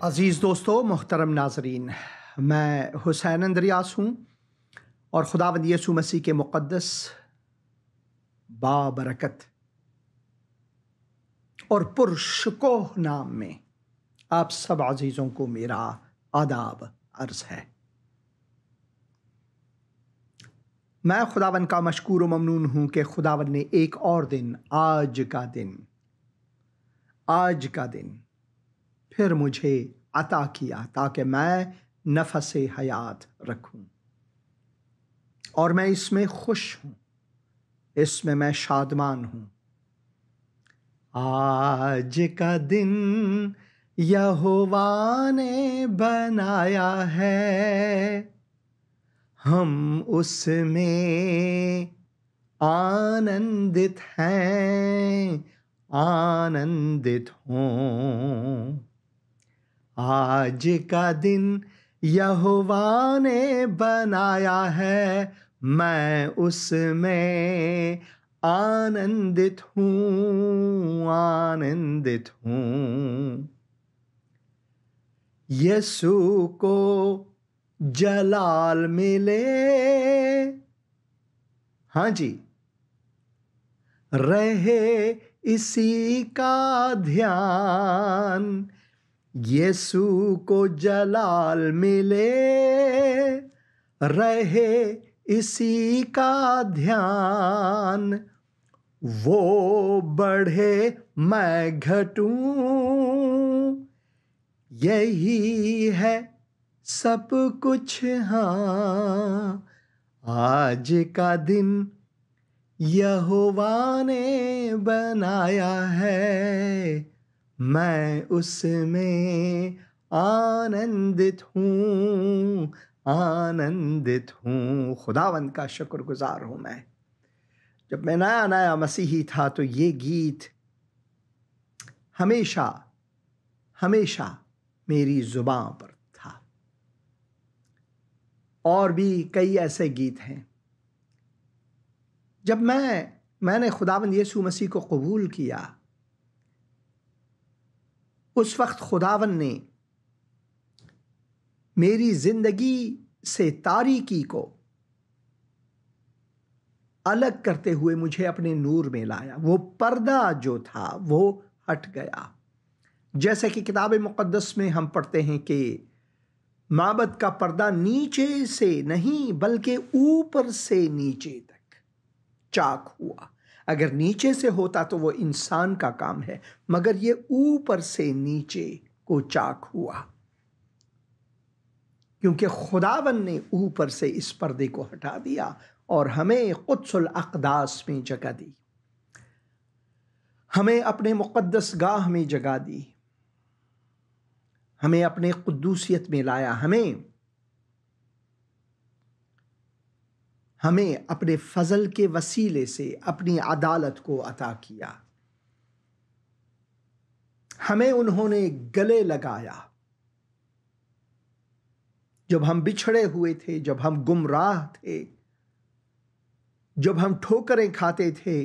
عزیز دوستو، محترم ناظرین، میں حسین اندریاس ہوں اور خداوند یسوع مسیح کے مقدس بابرکت اور پرشکوہ نام میں آپ سب عزیزوں کو میرا آداب عرض ہے۔ میں خداوند کا مشکور و ممنون ہوں کہ خداوند نے ایک اور دن، آج کا دن پھر مجھے عطا کیا تاکہ میں نفس حیات رکھوں، اور میں اس میں خوش ہوں، اس میں میں شادمان ہوں۔ آج کا دن یہوہ نے بنایا ہے، ہم اس میں آنندت ہیں، آنندت ہوں۔ آج کا دن یہوہ نے بنایا ہے، میں اس میں آنندت ہوں، آنندت ہوں۔ یسوع کو جلال ملے، ہاں جی، رہے اسی کا دھیان۔ یسوع کو جلال ملے، رہے اسی کا دھیان۔ وہ بڑھے میں گھٹوں، یہی ہے سب کچھ ہاں۔ آج کا دن یہوہ نے بنایا ہے، میں اس میں آنندت ہوں، آنندت ہوں۔ خداوند کا شکر گزار ہوں میں۔ جب میں نیا مسیحی تھا تو یہ گیت ہمیشہ میری زباں پر تھا، اور بھی کئی ایسے گیت ہیں۔ جب میں نے خداوند یسوع مسیح کو قبول کیا، اس وقت خداوند نے میری زندگی سے تاریکی کو الگ کرتے ہوئے مجھے اپنے نور میں لایا۔ وہ پردہ جو تھا وہ ہٹ گیا، جیسے کہ کتاب مقدس میں ہم پڑھتے ہیں کہ معبد کا پردہ نیچے سے نہیں بلکہ اوپر سے نیچے تک چاک ہوا۔ اگر نیچے سے ہوتا تو وہ انسان کا کام ہے، مگر یہ اوپر سے نیچے کو چاک ہوا، کیونکہ خداوند نے اوپر سے اس پردے کو ہٹا دیا اور ہمیں قدس الاقداس میں جگہ دی، ہمیں اپنے مقدس گاہ میں جگہ دی، ہمیں اپنے قدوسیت میں لایا، ہمیں اپنے فضل کے وسیلے سے اپنی عدالت کو عطا کیا۔ ہمیں انہوں نے گلے لگایا جب ہم بچھڑے ہوئے تھے، جب ہم گمراہ تھے، جب ہم ٹھوکریں کھاتے تھے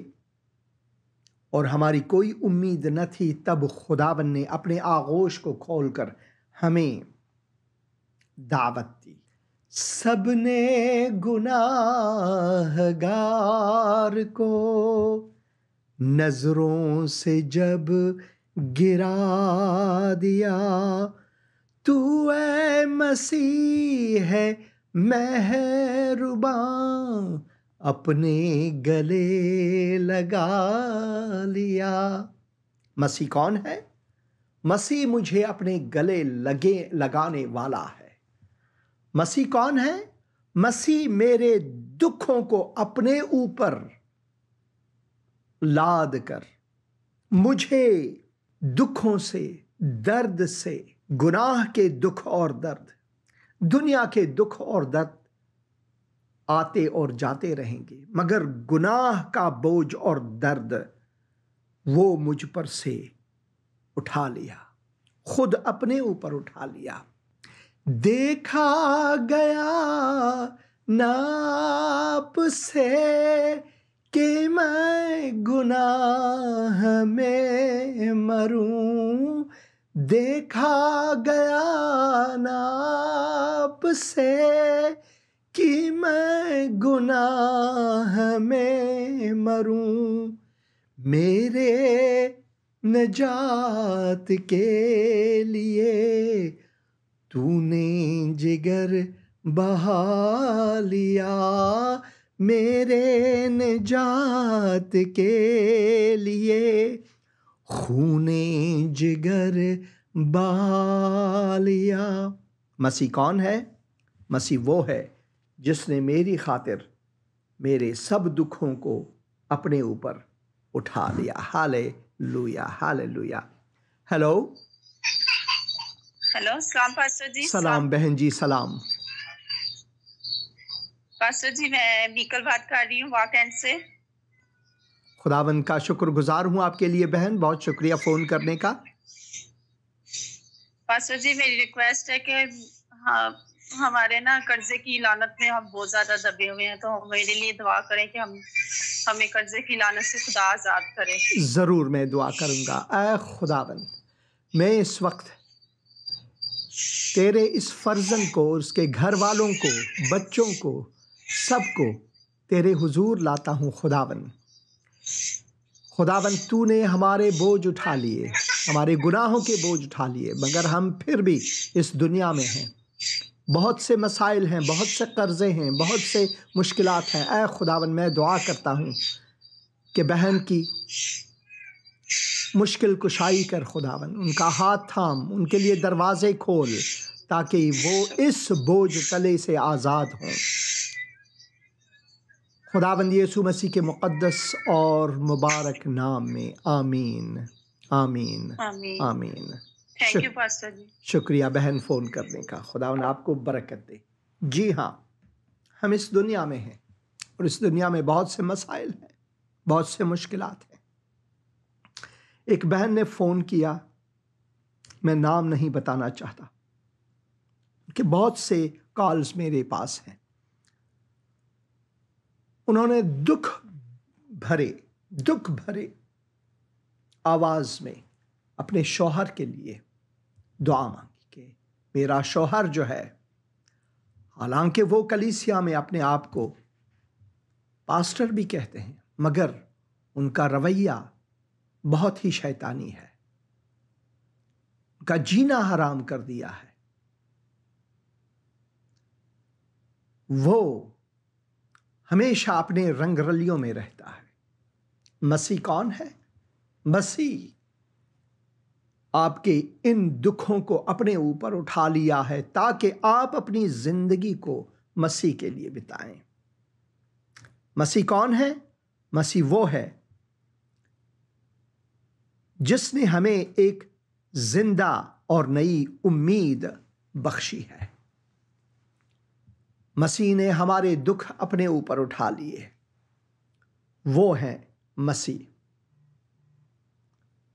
اور ہماری کوئی امید نہ تھی، تب خداوند نے اپنے آغوش کو کھول کر ہمیں دعوت دی۔ سب نے گناہ گار کو نظروں سے جب گرا دیا، تو اے مسیح ہے مہرباں، اپنے گلے لگا لیا۔ مسیح کون ہے؟ مسیح مجھے اپنے گلے لگانے والا ہے۔ مسیح کون ہے؟ مسیح میرے دکھوں کو اپنے اوپر لاد کر مجھے دکھوں سے، درد سے، گناہ کے دکھ اور درد، دنیا کے دکھ اور درد آتے اور جاتے رہیں گے، مگر گناہ کا بوجھ اور درد وہ مجھ پر سے اٹھا لیا، خود اپنے اوپر اٹھا لیا۔ دیکھا گیا ناپ سے کہ میں گناہ میں مروں، دیکھا گیا نا آپ سے کہ میں گناہ میں مروں، میرے نجات کے لیے تو نے جگر بہا لیا، میرے نجات کے لیے خون جگر بہا لیا۔ مسیح کون ہے؟ مسیح وہ ہے جس نے میری خاطر میرے سب دکھوں کو اپنے اوپر اٹھا لیا۔ ہالےلویا، ہالےلویا۔ ہیلو، السلام پاسٹر جی۔ سلام بہن جی، سلام۔ پاسٹر جی میں بیکل بات کر رہی ہوں واک اینڈ سے۔ خداوند کا شکر گزار ہوں آپ کے لیے بہن، بہت شکریہ فون کرنے کا۔ پاسٹر جی میری ریکویسٹ ہے کہ ہمارے نا قرضے کی لعنت میں ہم بہت زیادہ دبے ہوئے ہیں، تو میرے لیے دعا کریں کہ ہمیں قرضے کی لعنت سے خدا آزاد کرے۔ ضرور میں دعا کروں گا۔ اے خداوند، میں اس وقت تیرے اس فرزند کو، اس کے گھر والوں کو، بچوں کو، سب کو تیرے حضور لاتا ہوں۔ خداوند تو نے ہمارے بوجھ اٹھا لیے، ہمارے گناہوں کے بوجھ اٹھا لیے، مگر ہم پھر بھی اس دنیا میں ہیں، بہت سے مسائل ہیں، بہت سے قرضے ہیں، بہت سے مشکلات ہیں۔ اے خداوند میں دعا کرتا ہوں کہ بہن کی مشکل کشائی کر خداوند، ان کا ہاتھ تھام، ان کے لیے دروازے کھول تاکہ وہ اس بوجھ تلے سے آزاد ہوں۔ خداوند یسوع مسیح کے مقدس اور مبارک نام میں آمین، آمین، آمین۔ تھینک یو پاسٹر جی۔ شکریہ بہن فون کرنے کا، خداوند آپ کو برکت دے۔ جی ہاں، ہم اس دنیا میں ہیں اور اس دنیا میں بہت سے مسائل ہیں، بہت سے مشکلات ہیں۔ ایک بہن نے فون کیا، میں نام نہیں بتانا چاہتا کہ بہت سے کالز میرے پاس ہیں۔ انہوں نے دکھ بھرے آواز میں اپنے شوہر کے لیے دعا مانگی کہ میرا شوہر جو ہے، حالانکہ وہ کلیسیا میں اپنے آپ کو پاسٹر بھی کہتے ہیں، مگر ان کا رویہ بہت ہی شیطانی ہے، ان کا جینا حرام کر دیا ہے۔ وہ ہمیشہ اپنے رنگ رلیوں میں رہتا ہے۔ مسیح کون ہے؟ مسیح آپ کے ان دکھوں کو اپنے اوپر اٹھا لیا ہے تاکہ آپ اپنی زندگی کو مسیح کے لیے بتائیں۔ مسیح کون ہے؟ مسیح وہ ہے جس نے ہمیں ایک زندہ اور نئی امید بخشی ہے۔ مسیح نے ہمارے دکھ اپنے اوپر اٹھا لیے، وہ ہیں مسیح۔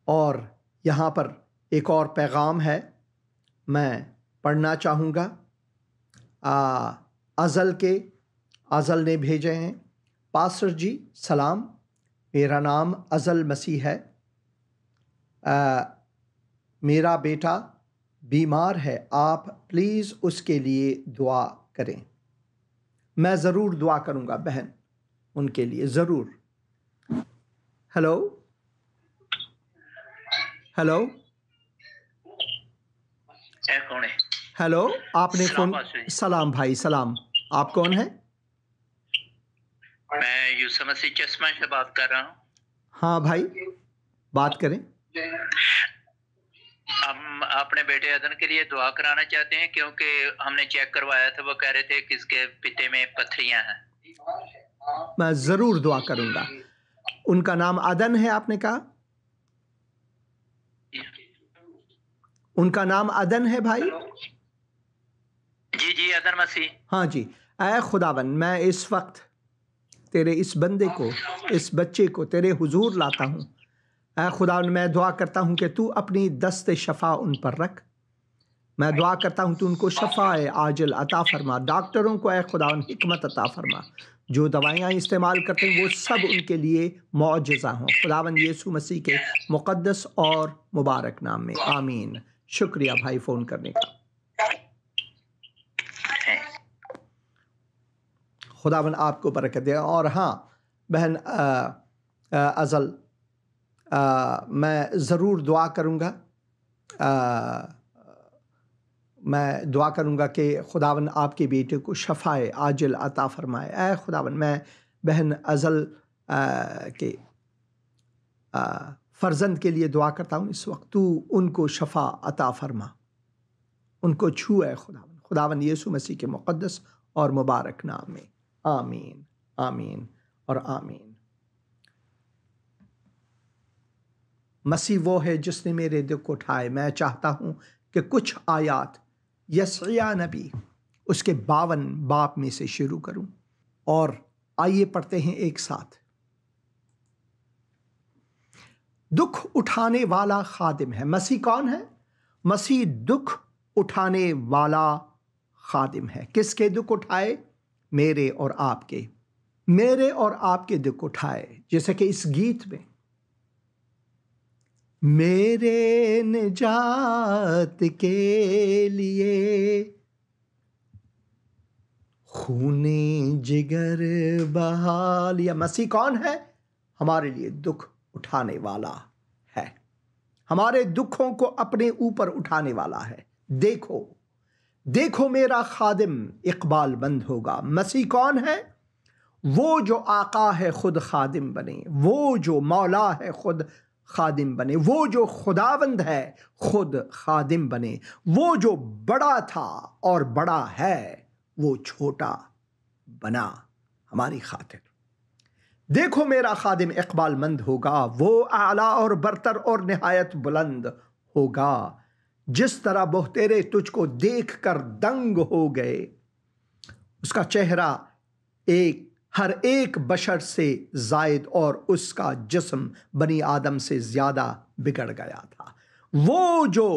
اور یہاں پر ایک اور پیغام ہے، میں پڑھنا چاہوں گا۔ ازل نے بھیجے ہیں۔ پاسٹر جی سلام، میرا نام ازل مسیح ہے۔ میرا بیٹا بیمار ہے، آپ پلیز اس کے لیے دعا کریں۔ میں ضرور دعا کروں گا بہن، ان کے لیے ضرور۔ ہیلو، آپ نے فون۔ سلام بھائی، سلام، آپ کون ہیں؟ میں یوسف مسیح چشمہ سے بات کر رہا ہوں۔ ہاں بھائی، بات کریں۔ ہم اپنے بیٹے ادن کے لیے دعا کرانا چاہتے ہیں کیونکہ ہم نے چیک کروایا تھا، وہ کہہ رہے تھے کہ اس کے پتے میں پتھریاں ہیں۔ میں ضرور دعا کروں گا۔ ان کا نام ادن ہے، آپ نے کہا؟ ان کا نام ادن ہے بھائی؟ جی ادن مسیح۔ ہاں جی۔ اے خداوند، میں اس وقت تیرے اس بندے کو، اس بچے کو تیرے حضور لاتا ہوں۔ اے خداوند، میں دعا کرتا ہوں کہ تو اپنی دست شفا ان پر رکھ۔ میں دعا کرتا ہوں تو ان کو شفا عاجل عطا فرما. ڈاکٹروں کو اے خداوند حکمت عطا فرما. جو دوائیاں استعمال کرتے ہیں وہ سب ان کے لیے معجزہ ہوں خداوند یسوع مسیح کے مقدس اور مبارک نام میں آمین. شکریہ بھائی فون کرنے کا. خداوند آپ کو برکت دے. اور ہاں بہن ازل، میں ضرور دعا کروں گا، میں دعا کروں گا کہ خداوند آپ کے بیٹے کو شفائے عاجل عطا فرمائے. اے خداوند، میں بہن ازل کے فرزند کے لیے دعا کرتا ہوں اس وقت. تو ان کو شفا عطا فرما، ان کو چھو اے خداوند. خداوند یسوع مسیح کے مقدس اور مبارک نام میں آمین آمین اور آمین. مسیح وہ ہے جس نے میرے دل کو اٹھائے. میں چاہتا ہوں کہ کچھ آیات یسعیاہ نبی اس کے 52 باب میں سے شروع کروں، اور آئیے پڑھتے ہیں ایک ساتھ. دکھ اٹھانے والا خادم ہے. مسیح کون ہے؟ مسیح دکھ اٹھانے والا خادم ہے. کس کے دکھ اٹھائے؟ میرے اور آپ کے. میرے اور آپ کے دکھ اٹھائے. جیسے کہ اس گیت میں، میرے نجات کے لیے خون جگر بہا لیا. مسیح کون ہے؟ ہمارے لیے دکھ اٹھانے والا ہے. ہمارے دکھوں کو اپنے اوپر اٹھانے والا ہے. دیکھو دیکھو میرا خادم اقبال مند ہوگا. مسیح کون ہے؟ وہ جو آقا ہے خود خادم بنے، وہ جو مولا ہے خود خادم بنے، وہ جو خداوند ہے خود خادم بنے، وہ جو بڑا تھا اور بڑا ہے وہ چھوٹا بنا ہماری خاطر. دیکھو میرا خادم اقبال مند ہوگا، وہ اعلیٰ اور برتر اور نہایت بلند ہوگا. جس طرح بہتیرے تجھ کو دیکھ کر دنگ ہو گئے، اس کا چہرہ ہر ایک بشر سے زائد اور اس کا جسم بنی آدم سے زیادہ بگڑ گیا تھا. وہ جو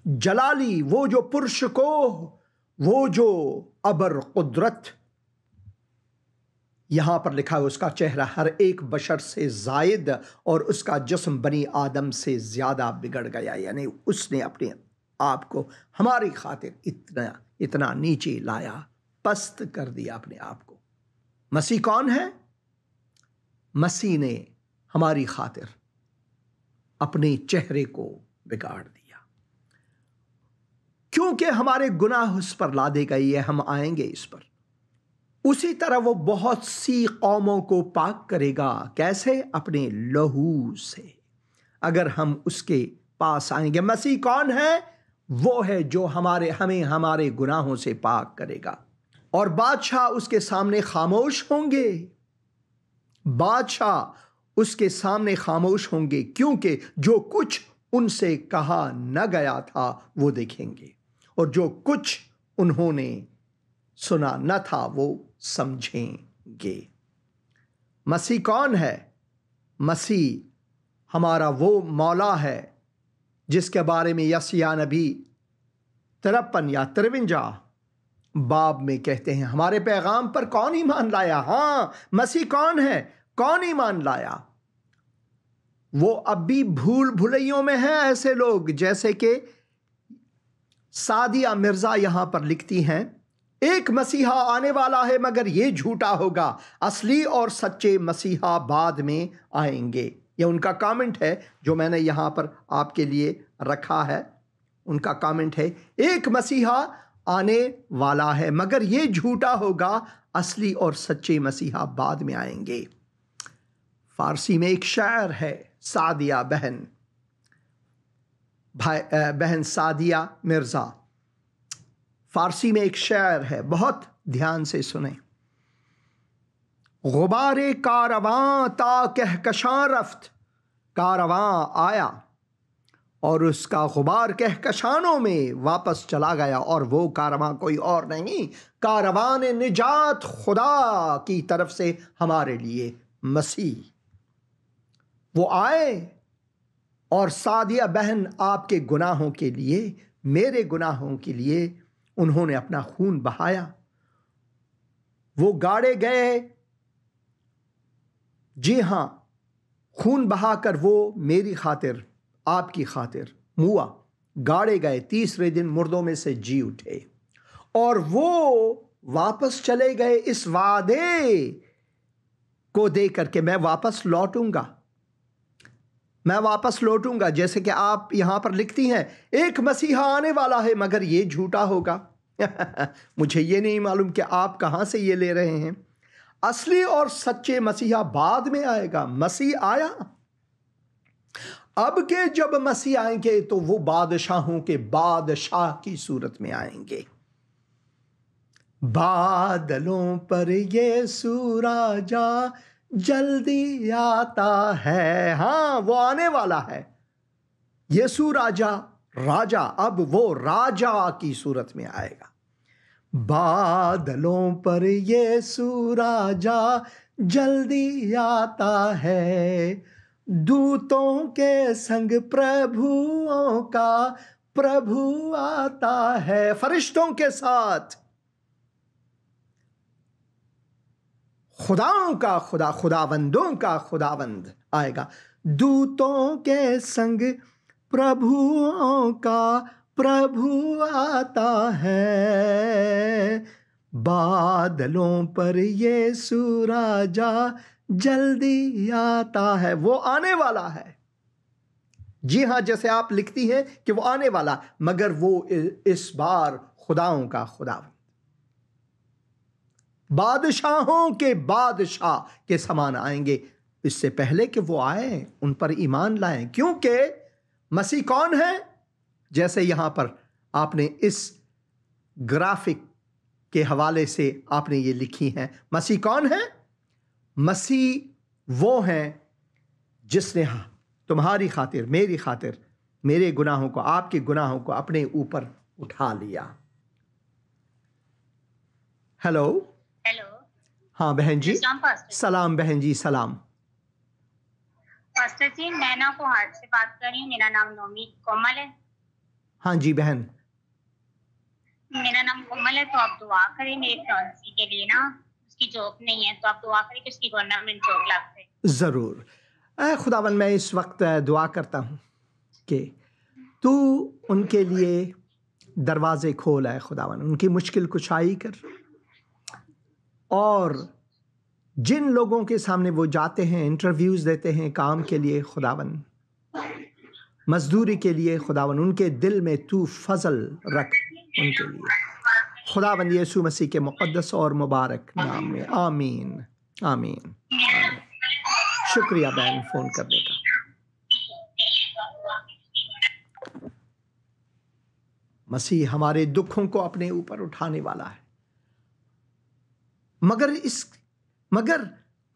جلالی، وہ جو پرشکوہ، وہ جو ابر قدرت، یہاں پر لکھا ہے اس کا چہرہ ہر ایک بشر سے زائد اور اس کا جسم بنی آدم سے زیادہ بگڑ گیا. یعنی اس نے اپنے آپ کو ہماری خاطر اتنا نیچے لایا، پست کر دیا اپنے آپ کو. مسیح کون ہے؟ مسیح نے ہماری خاطر اپنے چہرے کو بگاڑ دیا، کیونکہ ہمارے گناہ اس پر لادے گئے. یہ ہم آئیں گے اس پر. اسی طرح وہ بہت سی قوموں کو پاک کرے گا. کیسے؟ اپنے لہو سے، اگر ہم اس کے پاس آئیں گے. مسیح کون ہے؟ وہ ہے جو ہمیں ہمارے گناہوں سے پاک کرے گا. اور بادشاہ اس کے سامنے خاموش ہوں گے. بادشاہ اس کے سامنے خاموش ہوں گے، کیونکہ جو کچھ ان سے کہا نہ گیا تھا وہ دیکھیں گے، اور جو کچھ انہوں نے سنا نہ تھا وہ سمجھیں گے. مسیح کون ہے؟ مسیح ہمارا وہ مولا ہے جس کے بارے میں یسعیاہ نبی 53 یا 53 باب میں کہتے ہیں، ہمارے پیغام پر کون ایمان لایا؟ ہاں، مسیح کون ہے؟ کون ایمان لایا؟ وہ اب بھی بھول بھلیوں میں ہیں ایسے لوگ، جیسے کہ سعدیہ مرزا یہاں پر لکھتی ہیں، ایک مسیحا آنے والا ہے مگر یہ جھوٹا ہوگا، اصلی اور سچے مسیحا بعد میں آئیں گے. یہ ان کا کامنٹ ہے جو میں نے یہاں پر آپ کے لیے رکھا ہے. ان کا کامنٹ ہے، ایک مسیحا آنے والا ہے مگر یہ جھوٹا ہوگا، اصلی اور سچے مسیحا بعد میں آئیں گے. فارسی میں ایک شاعر ہے، سعدیہ بہن سعدیہ مرزا. فارسی میں ایک شاعر ہے، بہت دھیان سے سنیں. غبار کارواں تا کہکشاں رفت، کارواں آیا اور اس کا غبار کہکشانوں میں واپس چلا گیا، اور وہ کارواں کوئی اور نہیں، کاروان نجات خدا کی طرف سے ہمارے لیے مسیح. وہ آئے اور سعدیہ بہن آپ کے گناہوں کے لیے میرے گناہوں کے لیے انہوں نے اپنا خون بہایا، وہ گاڑے گئے، جی ہاں، خون بہا کر وہ میری خاطر، آپ کی خاطر ہوا، گاڑے گئے، تیسرے دن مردوں میں سے جی اٹھے، اور وہ واپس چلے گئے اس وعدے کو دے کر کے میں واپس لوٹوں گا، میں واپس لوٹوں گا، جیسے کہ آپ یہاں پر لکھتی ہیں ایک مسیحا آنے والا ہے مگر یہ جھوٹا ہوگا۔ مجھے یہ نہیں معلوم کہ آپ کہاں سے یہ لے رہے ہیں۔ اصلی اور سچے مسیحا بعد میں آئے گا، مسیح آیا۔ اب کہ جب مسیح آئیں گے تو وہ بادشاہوں کے بادشاہ کی صورت میں آئیں گے۔ بادلوں پر یسوع راجا جلدی آتا ہے، ہاں وہ آنے والا ہے، یسوع راجا اب وہ راجا کی صورت میں آئے گا۔ بادلوں پر یسوع راجا جلدی آتا ہے، دوتوں کے سنگ پربھوؤں کا پربھو آتا ہے، فرشتوں کے ساتھ خداؤں کا خدا، خداوندوں کا خداوند آئے گا، دوتوں کے سنگ پربھوؤں کا پربھو آتا ہے، بادلوں پر یسوع راجا جلدی آتا ہے۔ وہ آنے والا ہے، جی ہاں، جیسے آپ لکھتی ہیں کہ وہ آنے والا، مگر وہ اس بار خداؤں کا خداوند، بادشاہوں کے بادشاہ کے سامان آئیں گے۔ اس سے پہلے کہ وہ آئیں ان پر ایمان لائیں، کیونکہ مسیح کون ہے؟ جیسے یہاں پر آپ نے اس گرافک کے حوالے سے آپ نے یہ لکھی ہیں، مسیح کون ہے؟ مسیح وہ ہیں جس نے تمہاری خاطر، میری خاطر، میرے گناہوں کو، آپ کے گناہوں کو اپنے اوپر اٹھا لیا۔ ہیلو، ہاں بہن جی، سلام بہن جی، سلام۔ پاسٹر جی، میں نا کوہاٹ سے بات کر رہی ہوں، میرا نام نومی کومل ہے۔ ہاں جی بہن، میرا نام کومل ہے، تو آپ دعا کریں میرے فیانسی کے لیے، نا اس کی جاب نہیں ہے، تو آپ دعا کریں کہ اس کی گورنمنٹ جاب لگ جائے۔ ضرور۔ اے خداوند، میں اس وقت دعا کرتا ہوں کہ تو ان کے لیے دروازے کھول، اے خداوند، ان کی مشکل کشائی کر، اور جن لوگوں کے سامنے وہ جاتے ہیں، انٹرویوز دیتے ہیں کام کے لیے، خداوند مزدوری کے لیے، خداوند ان کے دل میں تو فضل رکھ ان کے لیے، خداوند یسوع مسیح کے مقدس اور مبارک نام میں، آمین آمین آمین۔ شکریہ بہن فون کرنے کا۔ مسیح ہمارے دکھوں کو اپنے اوپر اٹھانے والا ہے، مگر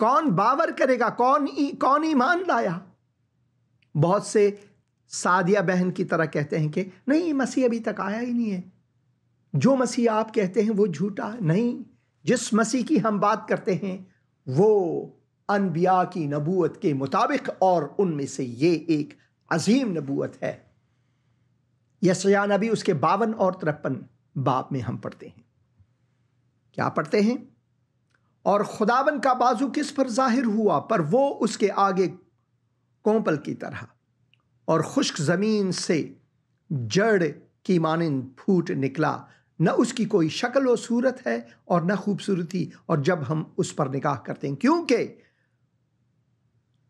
کون باور کرے گا؟ کون ایمان لایا؟ بہت سے سعدیہ بہن کی طرح کہتے ہیں کہ نہیں، مسیح ابھی تک آیا ہی نہیں ہے، جو مسیح آپ کہتے ہیں وہ جھوٹا ہے۔ نہیں، جس مسیح کی ہم بات کرتے ہیں وہ انبیاء کی نبوت کے مطابق، اور ان میں سے یہ ایک عظیم نبوت ہے۔ یسعیاہ نبی اس کے 52 اور 53 باب میں ہم پڑھتے ہیں، کیا پڑھتے ہیں؟ اور خداوند کا بازو کس پر ظاہر ہوا، پر وہ اس کے آگے کونپل کی طرح، اور خشک زمین سے جڑ کی مانند پھوٹ نکلا، نہ اس کی کوئی شکل و صورت ہے اور نہ خوبصورتی، اور جب ہم اس پر نگاہ کرتے ہیں، کیونکہ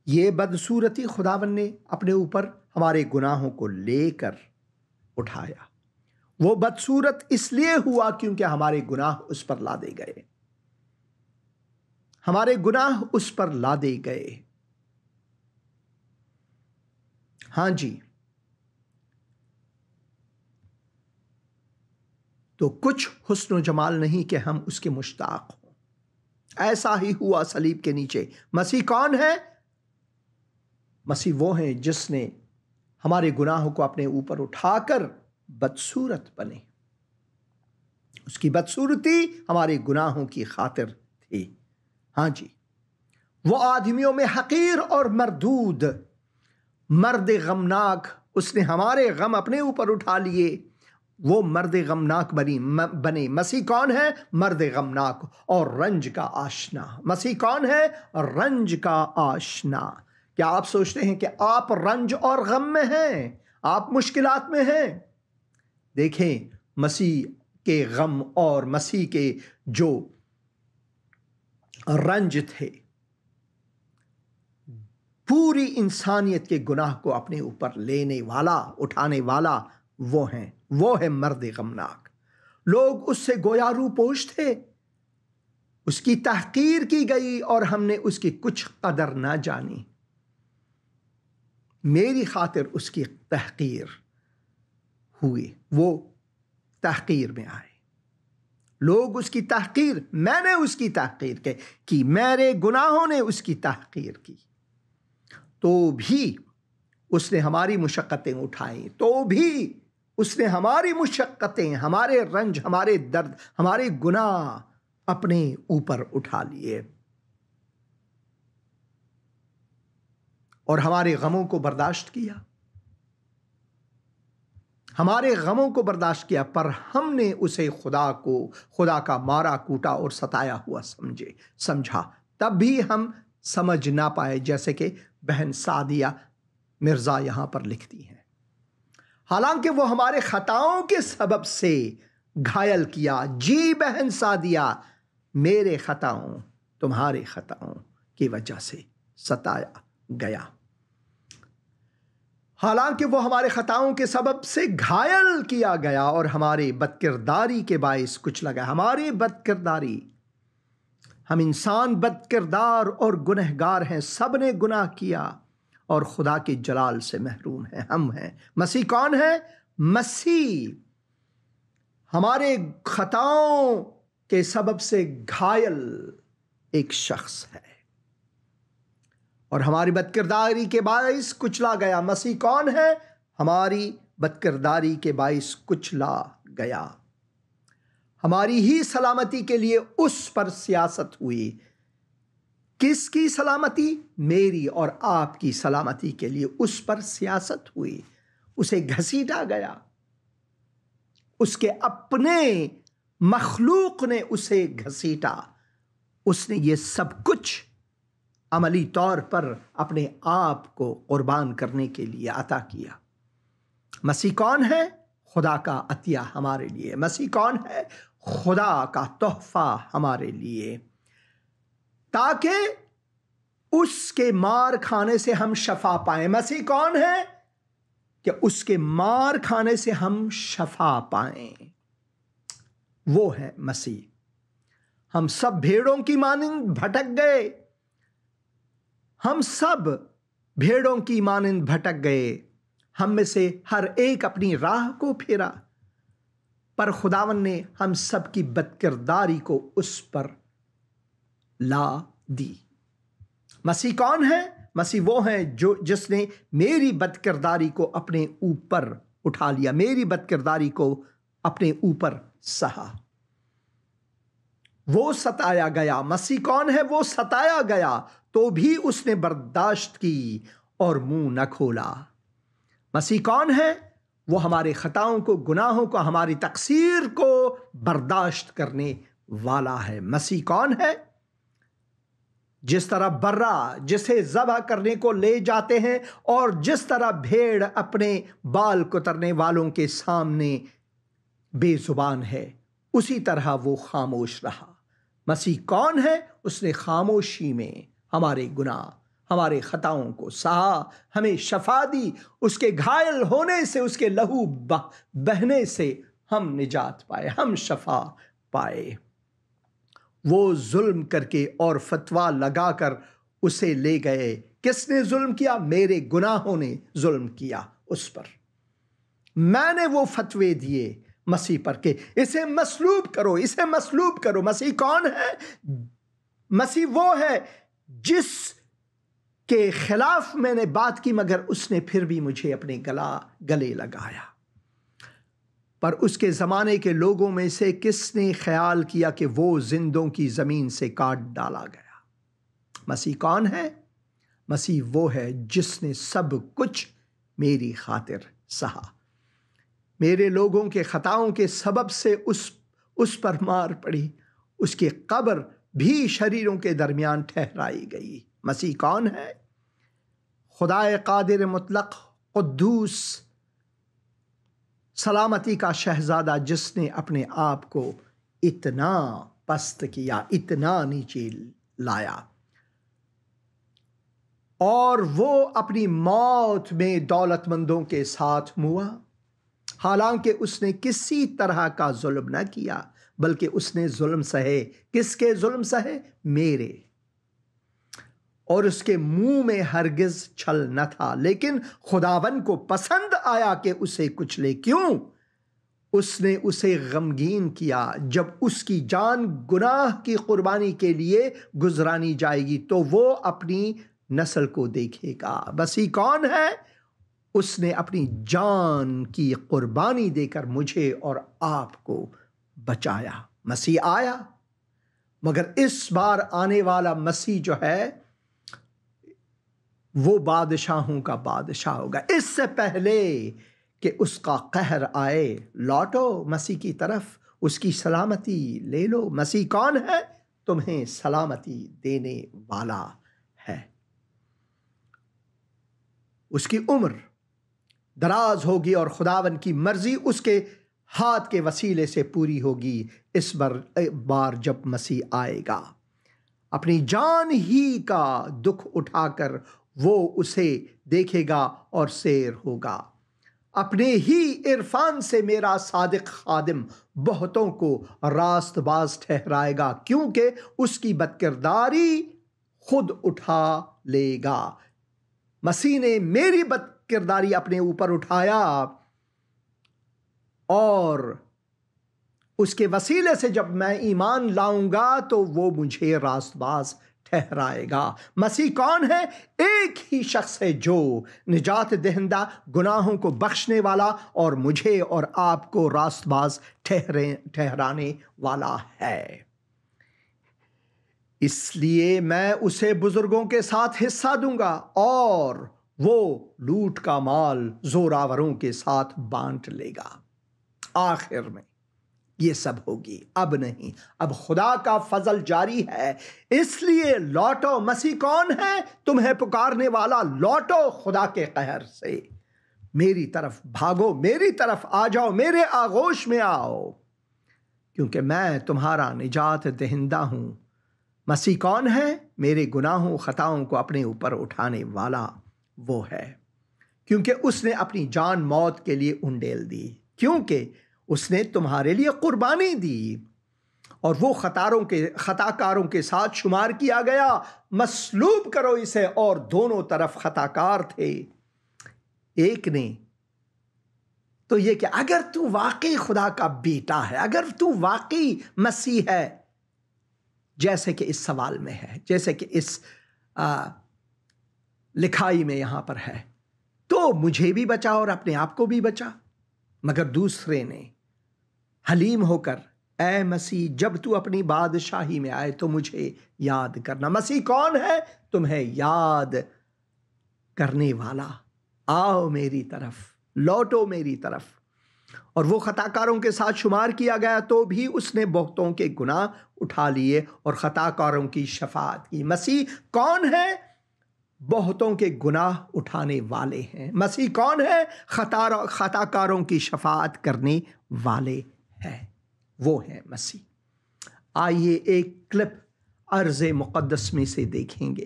یہ بدصورتی خداوند نے اپنے اوپر ہمارے گناہوں کو لے کر اٹھایا۔ وہ بدصورت اس لیے ہوا کیونکہ ہمارے گناہ اس پر لادے گئے، ہمارے گناہ اس پر لادے گئے۔ ہاں جی، تو کچھ حسن و جمال نہیں کہ ہم اس کے مشتاق ہوں۔ ایسا ہی ہوا صلیب کے نیچے۔ مسیح کون ہے؟ مسیح وہ ہیں جس نے ہمارے گناہوں کو اپنے اوپر اٹھا کر بدصورت بنے۔ اس کی بدصورتی ہمارے گناہوں کی خاطر تھی۔ ہاں جی، وہ آدمیوں میں حقیر اور مردود، مرد غمناک، اس نے ہمارے غم اپنے اوپر اٹھا لیے، وہ مرد غمناک بنے۔ مسیح کون ہے؟ مرد غمناک اور رنج کا آشنا۔ مسیح کون ہے؟ رنج کا آشنا۔ کیا آپ سوچتے ہیں کہ آپ رنج اور غم میں ہیں؟ آپ مشکلات میں ہیں؟ دیکھیں، مسیح کے غم اور مسیح کے جو رنج تھے، پوری انسانیت کے گناہ کو اپنے اوپر لینے والا، اٹھانے والا وہ ہیں، وہ ہے مرد غمناک۔ لوگ اس سے گویا روپوش تھے، اس کی تحقیر کی گئی اور ہم نے اس کی کچھ قدر نہ جانی۔ میری خاطر اس کی تحقیر ہوئی، وہ تحقیر میں آئے۔ لوگ اس کی تحقیر، میں نے اس کی تحقیر کی، میرے گناہوں نے اس کی تحقیر کی، تو بھی اس نے ہماری مشقتیں اٹھائیں، تو بھی اس نے ہماری مشقتیں، ہمارے رنج، ہمارے درد، ہمارے گناہ اپنے اوپر اٹھا لیے اور ہمارے غموں کو برداشت کیا، ہمارے غموں کو برداشت کیا، پر ہم نے اسے خدا کا مارا کوٹا اور ستایا ہوا سمجھا۔ تب بھی ہم سمجھ نہ پائے، جیسے کہ بہن سعدیہ مرزا یہاں پر لکھتی ہیں، حالانکہ وہ ہمارے خطاؤں کے سبب سے گھائل کیا۔ جی بہن سعدیہ، میرے خطاؤں، تمہارے خطاؤں کی وجہ سے ستایا گیا۔ حالانکہ وہ ہمارے خطاؤں کے سبب سے گھائل کیا گیا اور ہمارے بدکرداری کے باعث کچلا گیا۔ ہماری بدکرداری، ہم انسان بدکردار اور گنہگار ہیں، سب نے گناہ کیا اور خدا کے جلال سے محروم ہیں، ہم ہیں۔ مسیح کون ہے؟ مسیح ہمارے خطاؤں کے سبب سے گھائل ایک شخص ہے اور ہماری بدکرداری کے باعث کچلا گیا۔ مسیح کون ہے؟ ہماری بدکرداری کے باعث کچلا گیا۔ ہماری ہی سلامتی کے لیے اس پر سیاست ہوئی۔ کس کی سلامتی؟ میری اور آپ کی سلامتی کے لیے اس پر سیاست ہوئی۔ اسے گھسیٹا گیا، اس کے اپنے مخلوق نے اسے گھسیٹا۔ اس نے یہ سب کچھ عملی طور پر اپنے آپ کو قربان کرنے کے لیے عطا کیا۔ مسیح کون ہے؟ خدا کا عطیہ ہمارے لیے۔ مسیح کون ہے؟ خدا کا تحفہ ہمارے لیے، تاکہ اس کے مار کھانے سے ہم شفا پائیں۔ مسیح کون ہے؟ کہ اس کے مار کھانے سے ہم شفا پائیں، وہ ہے مسیح۔ ہم سب بھیڑوں کی مانند بھٹک گئے، ہم سب بھیڑوں کی مانند بھٹک گئے، ہم میں سے ہر ایک اپنی راہ کو پھیرا، پر خداوند نے ہم سب کی بدکرداری کو اس پر لا دی۔ مسیح کون ہے؟ مسیح وہ ہے جس نے میری بدکرداری کو اپنے اوپر اٹھا لیا، میری بدکرداری کو اپنے اوپر سہا۔ وہ ستایا گیا۔ مسیح کون ہے؟ وہ ستایا گیا تو بھی اس نے برداشت کی اور منہ نہ کھولا۔ مسیح کون ہے؟ وہ ہمارے خطاؤں کو، گناہوں کو، ہماری تقصیر کو برداشت کرنے والا ہے۔ مسیح کون ہے؟ جس طرح برا جسے ذبح کرنے کو لے جاتے ہیں اور جس طرح بھیڑ اپنے بال کترنے والوں کے سامنے بے زبان ہے، اسی طرح وہ خاموش رہا۔ مسیح کون ہے؟ اس نے خاموشی میں ہمارے گناہ، ہمارے خطاؤں کو سہا، ہمیں شفا دی۔ اس کے گھائل ہونے سے، اس کے لہو بہنے سے ہم نجات پائے، ہم شفا پائے۔ وہ ظلم کر کے اور فتویٰ لگا کر اسے لے گئے۔ کس نے ظلم کیا؟ میرے گناہوں نے ظلم کیا اس پر۔ میں نے وہ فتوے دیے مسیح پر کہ اسے مصلوب کرو، اسے مصلوب کرو۔ مسیح کون ہے؟ مسیح وہ ہے جس کے خلاف میں نے بات کی، مگر اس نے پھر بھی مجھے اپنے گلے لگایا۔ پر اس کے زمانے کے لوگوں میں سے کس نے خیال کیا کہ وہ زندوں کی زمین سے کاٹ ڈالا گیا؟ مسیح کون ہے؟ مسیح وہ ہے جس نے سب کچھ میری خاطر سہا۔ میرے لوگوں کے خطاؤں کے سبب سے اس پر مار پڑی، اس کی قبر بھی شریروں کے درمیان ٹھہرائی گئی۔ مسیح کون ہے؟ خدائے قادر مطلق، قدوس، سلامتی کا شہزادہ، جس نے اپنے آپ کو اتنا پست کیا، اتنا نیچے لایا، اور وہ اپنی موت میں دولت مندوں کے ساتھ ہوا، حالانکہ اس نے کسی طرح کا ظلم نہ کیا، بلکہ اس نے ظلم سہے۔ کس کے ظلم سہے؟ میرے۔ اور اس کے منہ میں ہرگز چھل نہ تھا، لیکن خداوند کو پسند آیا کہ اسے کچلے۔ کیوں؟ اس نے اسے غمگین کیا۔ جب اس کی جان گناہ کی قربانی کے لیے گزرانی جائے گی تو وہ اپنی نسل کو دیکھے گا۔ مسیح کون ہے؟ اس نے اپنی جان کی قربانی دے کر مجھے اور آپ کو بچایا۔ مسیح آیا، مگر اس بار آنے والا مسیح جو ہے وہ بادشاہوں کا بادشاہ ہوگا۔ اس سے پہلے کہ اس کا قہر آئے، لوٹو مسیح کی طرف، اس کی سلامتی لے لو۔ مسیح کون ہے؟ تمہیں سلامتی دینے والا ہے۔ اس کی عمر دراز ہوگی اور خداوند کی مرضی اس کے ہاتھ کے وسیلے سے پوری ہوگی اس بار جب مسیح آئے گا۔ اپنی جان ہی کا دکھ اٹھا کر وہ اسے دیکھے گا اور سیر ہوگا۔ اپنے ہی عرفان سے میرا صادق خادم بہتوں کو راست باز ٹھہرائے گا، کیونکہ اس کی بدکرداری خود اٹھا لے گا۔ مسیح نے میری بدکرداری اپنے اوپر اٹھایا اور اس کے وسیلے سے جب میں ایمان لاؤں گا تو وہ مجھے راست باز ٹھہرائے گا۔ مسیح کون ہے؟ ایک ہی شخص ہے جو نجات دہندہ، گناہوں کو بخشنے والا اور مجھے اور آپ کو راست باز ٹھہرانے والا ہے۔ اس لیے میں اسے بزرگوں کے ساتھ حصہ دوں گا اور وہ لوٹ کا مال زوراوروں کے ساتھ بانٹ لے گا۔ آخر میں یہ سب ہوگی، اب نہیں، اب خدا کا فضل جاری ہے۔ اس لیے لوٹو۔ مسیح کون ہے؟ تمہیں پکارنے والا، لوٹو خدا کے قہر سے، میری طرف بھاگو، میری طرف آ جاؤ، میرے آغوش میں آؤ، کیونکہ میں تمہارا نجات دہندہ ہوں۔ مسیح کون ہے؟ میرے گناہوں خطاؤں کو اپنے اوپر اٹھانے والا وہ ہے، کیونکہ اس نے اپنی جان موت کے لیے انڈیل دی، کیونکہ اس نے تمہارے لیے قربانی دی، اور وہ خطا کاروں کے ساتھ شمار کیا گیا۔ مصلوب کرو اسے، اور دونوں طرف خطا کار تھے۔ ایک نے تو یہ کہ اگر تو واقعی خدا کا بیٹا ہے، اگر تو واقعی مسیح ہے، جیسے کہ اس سوال میں ہے، جیسے کہ اس لکھائی میں یہاں پر ہے، تو مجھے بھی بچا اور اپنے آپ کو بھی بچا۔ مگر دوسرے نے حلیم ہو کر، اے مسیح جب تو اپنی بادشاہی میں آئے تو مجھے یاد کرنا۔ مسیح کون ہے؟ تمہیں یاد کرنے والا۔ آؤ میری طرف، لوٹو میری طرف۔ اور وہ خطا کاروں کے ساتھ شمار کیا گیا تو بھی اس نے بہتوں کے گناہ اٹھا لیے اور خطا کاروں کی شفاعت کی۔ مسیح کون ہے؟ بہتوں کے گناہ اٹھانے والے ہیں۔ مسیح کون ہے؟ خطا کاروں کی شفاعت کرنے والے ہیں، وہ ہے مسیح۔ آئیے ایک کلپ عرض مقدس میں سے دیکھیں گے۔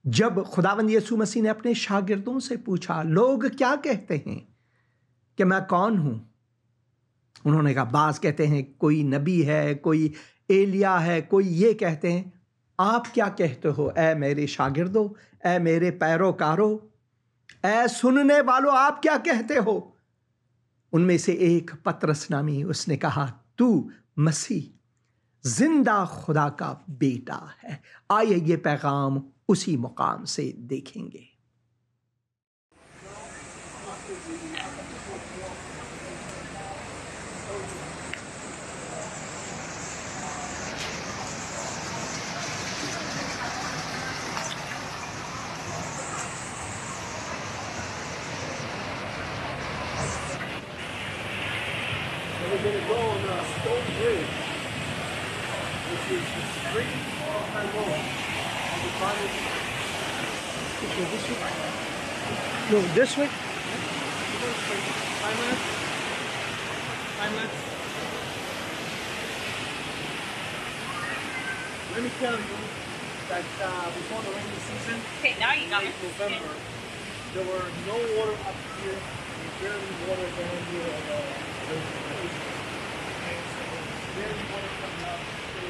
جب خداوند یسوع مسیح نے اپنے شاگردوں سے پوچھا، لوگ کیا کہتے ہیں کہ میں کون ہوں؟ انہوں نے کہا، بعض کہتے ہیں کوئی نبی ہے، کوئی ایلیا ہے، کوئی یہ کہتے ہیں۔ آپ کیا کہتے ہو اے میرے شاگردوں، اے میرے پیروکاروں، اے سننے والوں، آپ کیا کہتے ہو؟ ان میں سے ایک پترس نامی، اس نے کہا، تو مسیح زندہ خدا کا بیٹا ہے۔ آئیے یہ پیغام اسی مقام سے دیکھیں گے۔ bridge, which is the straight Malone, and the bottom. Okay, this way. No, this way. 5 minutes. 5 minutes. Let me tell you that before the rainy season, Okay, now you got in it. November, there were no water up here, and barely water down here at the place. And so barely water coming up. So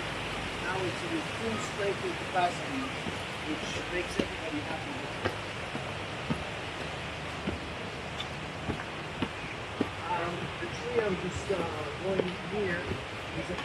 now it's in full strength and capacity, which makes everybody happy. The tree I'm just going near is a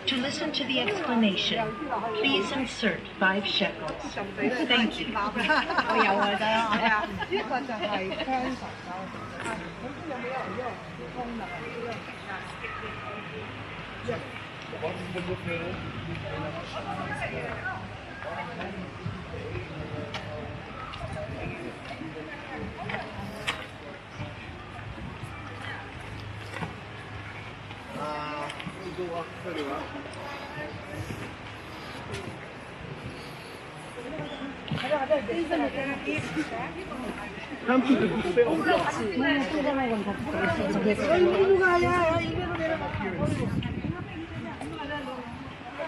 To listen to the explanation, please insert 5 shekels. Thank you. 我有啊，係啊，呢個就係香神咯。咁有冇人用功能啊？ We'll go up further up. Come to the buffet of blocks.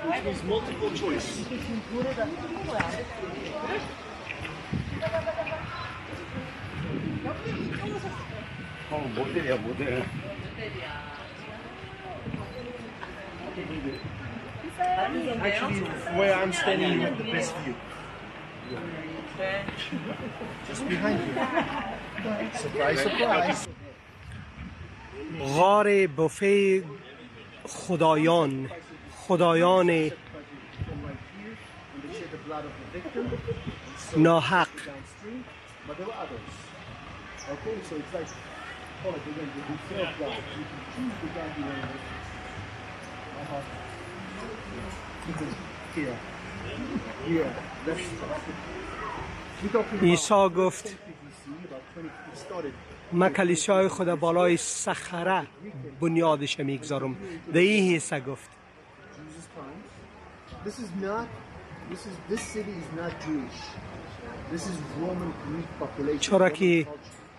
Which means multiple choice. 모델이야, 모델. Actually, where I'm standing, you have the best view. Just behind you. Surprise, surprise. غار بوفه خدایان ناحق. But there were others. Okay, so it's like, call it again, the buffet of God. You can choose the God you want to here. Here. عیسی گفت من کلیسای خدا بالای صخره بنیادش میگذارم. ده N حصه گفت. This city is not Jewish. This is Roman Greek population. چرا که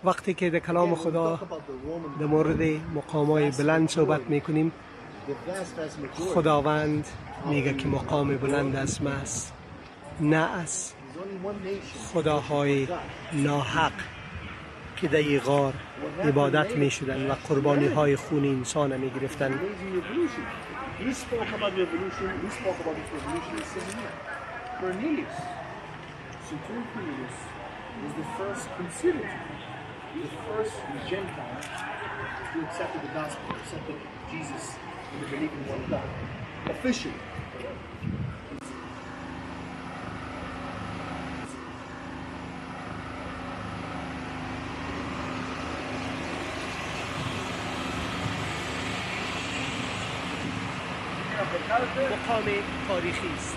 وقتی که در کلام خدا در مورد مقامای بلند صحبت میکنیم، خداوند میگه که مقام بلند از ما است، نه از خداهای ناحق که در این غار عبادت میشدن و قربانی های خون انسان میگرفتن. We spoke about revolution. We spoke about this revolution the same year. Cornelius, Centurion Cornelius, was the first considered the first Gentile who accepted the gospel, accepted Jesus and the belief in one God, officially. مقام تاریخی است.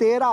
13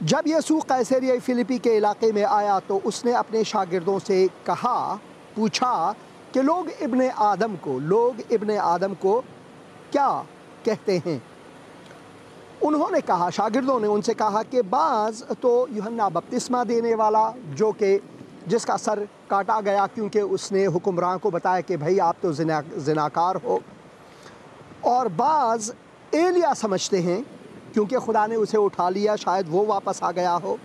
جب یسوع قیصریہ فلیپی کے علاقے میں آیا تو اس نے اپنے شاگردوں سے پوچھا کہ لوگ ابن آدم کو کیا کہتے ہیں؟ انہوں نے کہا، شاگردوں نے ان سے کہا کہ بعض تو یوحنا بپتسمہ دینے والا جس کا سر کاٹا گیا کیونکہ اس نے حکمراں کو بتایا کہ بھائی آپ تو زناکار ہو، اور بعض ایلیا سمجھتے ہیں کیونکہ خدا نے اسے اٹھا لیا، شاید وہ واپس آ گیا ہو،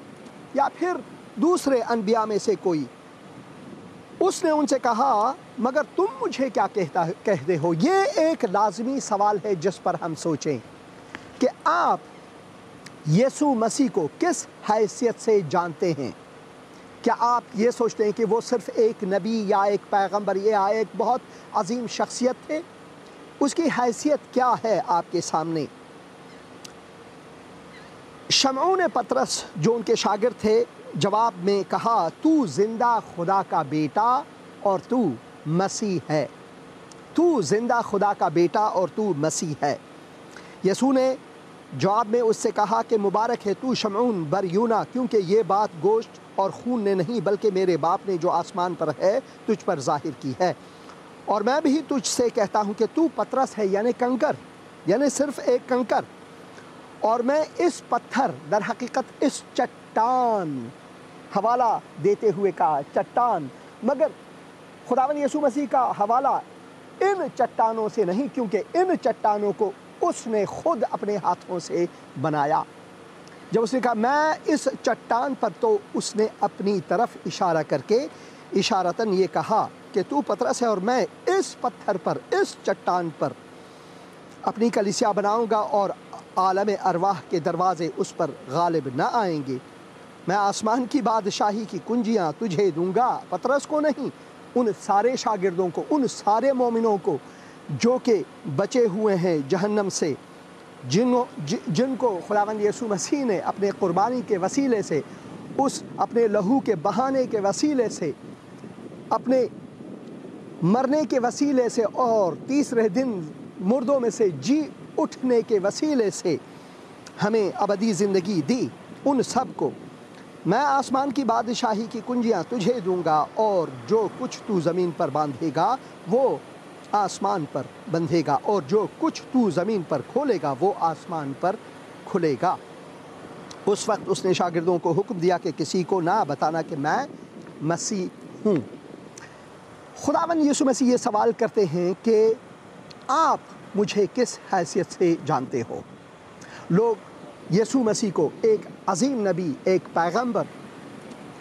یا پھر دوسرے انبیاء میں سے کوئی۔ اس نے ان سے کہا مگر تم مجھے کیا کہتے ہو؟ یہ ایک لازمی سوال ہے جس پر ہم سوچیں کہ آپ یسوع مسیح کو کس حیثیت سے جانتے ہیں؟ کیا آپ یہ سوچتے ہیں کہ وہ صرف ایک نبی یا ایک پیغمبر یا ایک بہت عظیم شخصیت تھے؟ اس کی حیثیت کیا ہے آپ کے سامنے؟ شمعون پطرس جو ان کے شاگرد تھے جواب میں کہا، تو زندہ خدا کا بیٹا اور تو مسیح ہے۔ تو زندہ خدا کا بیٹا اور تو مسیح ہے۔ یسوع نے جواب میں اس سے کہا کہ مبارک ہے تو شمعون بر یونا، کیونکہ یہ بات گوشت اور خون نے نہیں بلکہ میرے باپ نے جو آسمان پر ہے تجھ پر ظاہر کی ہے۔ اور میں بھی تجھ سے کہتا ہوں کہ تو پطرس ہے، یعنی کنکر، یعنی صرف ایک کنکر، اور میں اس پتھر، در حقیقت اس چٹان، حوالہ دیتے ہوئے کہا چٹان، مگر خداوند یسوع مسیح کا حوالہ ان چٹانوں سے نہیں، کیونکہ ان چٹانوں کو اس نے خود اپنے ہاتھوں سے بنایا۔ جب اس نے کہا میں اس چٹان پر، تو اس نے اپنی طرف اشارہ کر کے اشارتاً یہ کہا کہ تو پطرس ہے، اور میں اس پتھر پر، اس چٹان پر اپنی کلیسیا بناؤں گا، اور عالم ارواح کے دروازے اس پر غالب نہ آئیں گے۔ میں آسمان کی بادشاہی کی کنجیاں تجھے دوں گا، پطرس کو نہیں، ان سارے شاگردوں کو، ان سارے مومنوں کو جو کہ بچے ہوئے ہیں جہنم سے، جن کو خداوند یسوع مسیح نے اپنے قربانی کے وسیلے سے، اس اپنے لہو کے بہانے کے وسیلے سے، اپنے مرنے کے وسیلے سے، اور تیسرے دن مردوں میں سے جی اٹھنے کے وسیلے سے ہمیں ابدی زندگی دی، ان سب کو میں آسمان کی بادشاہی کی کنجیاں تجھے دوں گا، اور جو کچھ تو زمین پر باندھے گا وہ آسمان پر بندھے گا، اور جو کچھ تو زمین پر کھولے گا وہ آسمان پر کھلے گا۔ اس وقت اس نے شاگردوں کو حکم دیا کہ کسی کو نہ بتانا کہ میں مسیح ہوں۔ خداوند یسوع مسیح یہ سوال کرتے ہیں کہ آپ مجھے کس حیثیت سے جانتے ہو؟ لوگ یسوع مسیح کو ایک عظیم نبی، ایک پیغمبر،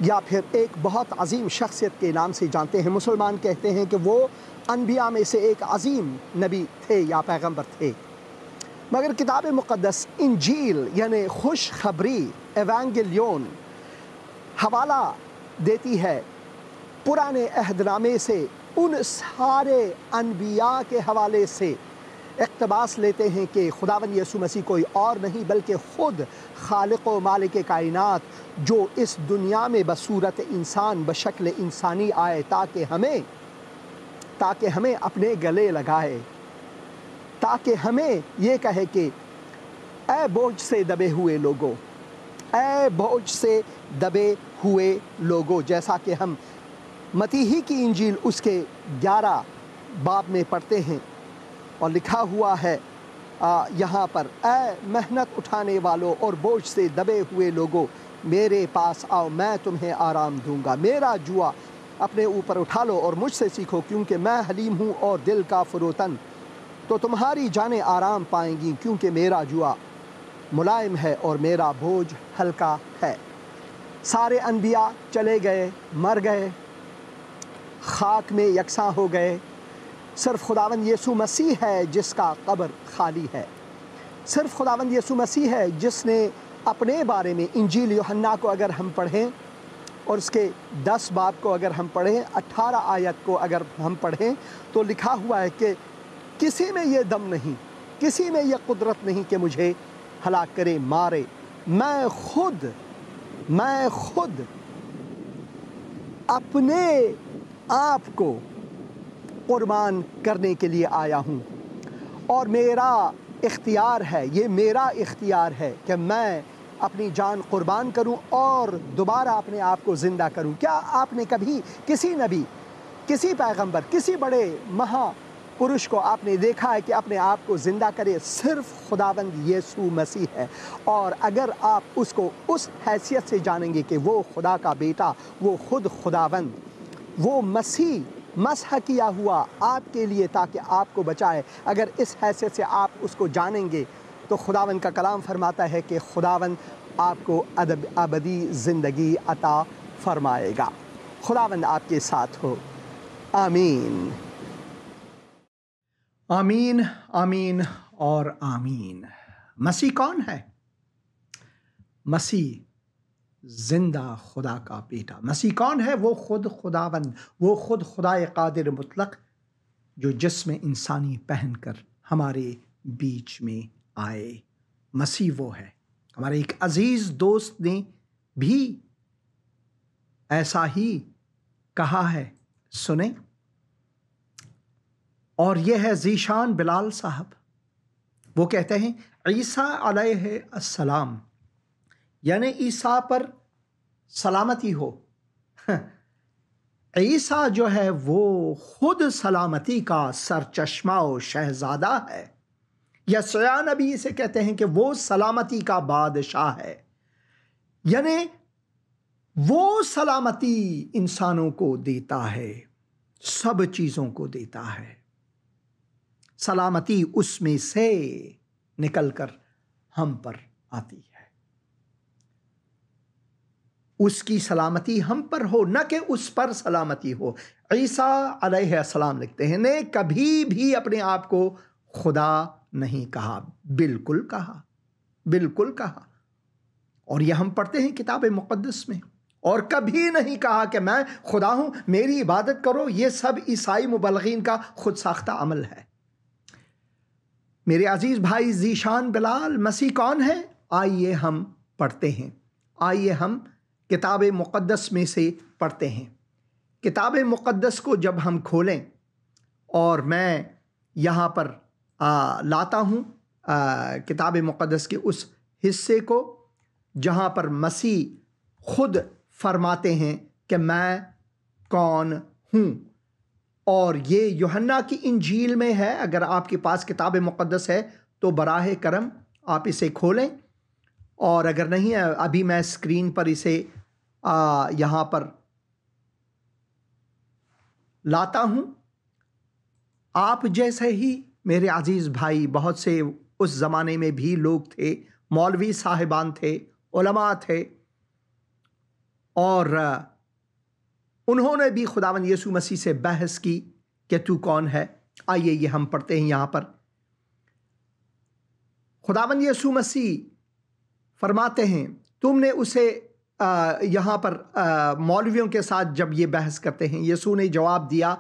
یا پھر ایک بہت عظیم شخصیت کے نام سے جانتے ہیں۔ مسلمان کہتے ہیں کہ وہ انبیاء میں سے ایک عظیم نبی تھے یا پیغمبر تھے، مگر کتاب مقدس انجیل یعنی خوشخبری، ایوانگیلیون، حوالہ دیتی ہے پرانے عہد نامے سے، ان سارے انبیاء کے حوالے سے اقتباس لیتے ہیں کہ خداوند یسوع مسیح کوئی اور نہیں بلکہ خود خالق و مالک کائنات، جو اس دنیا میں بصورت انسان، بشکل انسانی آئے تاکہ ہمیں اپنے گلے لگائے، تاکہ ہمیں یہ کہے کہ اے بوجھ سے دبے ہوئے لوگوں، اے بوجھ سے دبے ہوئے لوگوں، جیسا کہ ہم متی کی انجیل اس کے 11 باب میں پڑھتے ہیں، اور لکھا ہوا ہے یہاں پر، اے محنت اٹھانے والوں اور بوجھ سے دبے ہوئے لوگوں، میرے پاس آؤ، میں تمہیں آرام دوں گا، میرا جوا اپنے اوپر اٹھا لو اور مجھ سے سیکھو، کیونکہ میں حلیم ہوں اور دل کا فروتن، تو تمہاری جانیں آرام پائیں گی، کیونکہ میرا جوا ملائم ہے اور میرا بوجھ ہلکا ہے۔ سارے انبیاء چلے گئے، مر گئے، خاک میں یکساں ہو گئے، صرف خداوند یسوع مسیح ہے جس کا قبر خالی ہے، صرف خداوند یسوع مسیح ہے جس نے اپنے بارے میں انجیل یوحنا کو اگر ہم پڑھیں اور اس کے 10 باب کو اگر ہم پڑھیں، 18 آیت کو اگر ہم پڑھیں، تو لکھا ہوا ہے کہ کسی میں یہ دم نہیں، کسی میں یہ قدرت نہیں کہ مجھے ہلاک کرے، مارے، میں خود اپنے آپ کو قربان کرنے کے لیے آیا ہوں، اور میرا اختیار ہے، یہ میرا اختیار ہے کہ میں اپنی جان قربان کروں اور دوبارہ اپنے آپ کو زندہ کروں؟ کیا آپ نے کبھی کسی نبی، کسی پیغمبر، کسی بڑے مہا پرش کو آپ نے دیکھا ہے کہ اپنے آپ کو زندہ کرے؟ صرف خداوند یسوع مسیح ہے، اور اگر آپ اس کو اس حیثیت سے جانیں گے کہ وہ خدا کا بیٹا، وہ خود خداوند، وہ مسیح مسح کیا ہوا آپ کے لیے تاکہ آپ کو بچائے، اگر اس حیثیت سے آپ اس کو جانیں گے تو خداوند کا کلام فرماتا ہے کہ خداوند آپ کو ابدی زندگی عطا فرمائے گا۔ خداوند آپ کے ساتھ ہو، آمین آمین آمین اور آمین۔ مسیح کون ہے؟ مسیح زندہ خدا کا بیٹا۔ مسیح کون ہے؟ وہ خود خداوند، وہ خود خدائے قادر مطلق جو جسم انسانی پہن کر ہمارے بیچ میں آئے۔ مسیح وہ ہے۔ ہمارے ایک عزیز دوست نے بھی ایسا ہی کہا ہے، سنیں، اور یہ ہے ذیشان بلال صاحب۔ وہ کہتے ہیں عیسیٰ علیہ السلام، یعنی عیسیٰ پر سلامتی ہو، عیسیٰ جو ہے وہ خود سلامتی کا سرچشمہ و شہزادہ ہے۔ یسوع نبی سے کہتے ہیں کہ وہ سلامتی کا بادشاہ ہے، یعنی وہ سلامتی انسانوں کو دیتا ہے، سب چیزوں کو دیتا ہے۔ سلامتی اس میں سے نکل کر ہم پر آتی ہے۔ اس کی سلامتی ہم پر ہو، نہ کہ اس پر سلامتی ہو۔ عیسیٰ علیہ السلام لکھتے ہیں نے کبھی بھی اپنے آپ کو خدا نہیں کہا، بالکل کہا، بالکل کہا، اور یہ ہم پڑھتے ہیں کتاب مقدس میں، اور کبھی نہیں کہا کہ میں خدا ہوں، میری عبادت کرو۔ یہ سب عیسائی مبلغین کا خود ساختہ عمل ہے۔ میرے عزیز بھائی ذیشان بلال، مسیح کون ہے؟ آئیے ہم پڑھتے ہیں، آئیے ہم کتاب مقدس میں سے پڑھتے ہیں۔ کتاب مقدس کو جب ہم کھولیں، اور میں یہاں پر لاتا ہوں کتاب مقدس کے اس حصے کو جہاں پر مسیح خود فرماتے ہیں کہ میں کون ہوں، اور یہ یوحنا کی انجیل میں ہے۔ اگر آپ کے پاس کتاب مقدس ہے تو براہ کرم آپ اسے کھولیں، اور اگر نہیں ہے ابھی میں اسکرین پر اسے یہاں پر لاتا ہوں۔ آپ جیسے ہی میرے عزیز بھائی، بہت سے اس زمانے میں بھی لوگ تھے، مولوی صاحبان تھے، علماء تھے، اور انہوں نے بھی خداوند یسوع مسیح سے بحث کی کہ تو کون ہے۔ آئیے یہ ہم پڑھتے ہیں یہاں پر۔ خداوند یسوع مسیح فرماتے ہیں، تم نے اسے یہاں پر مولویوں کے ساتھ جب یہ بحث کرتے ہیں، یسوع نے جواب دیا،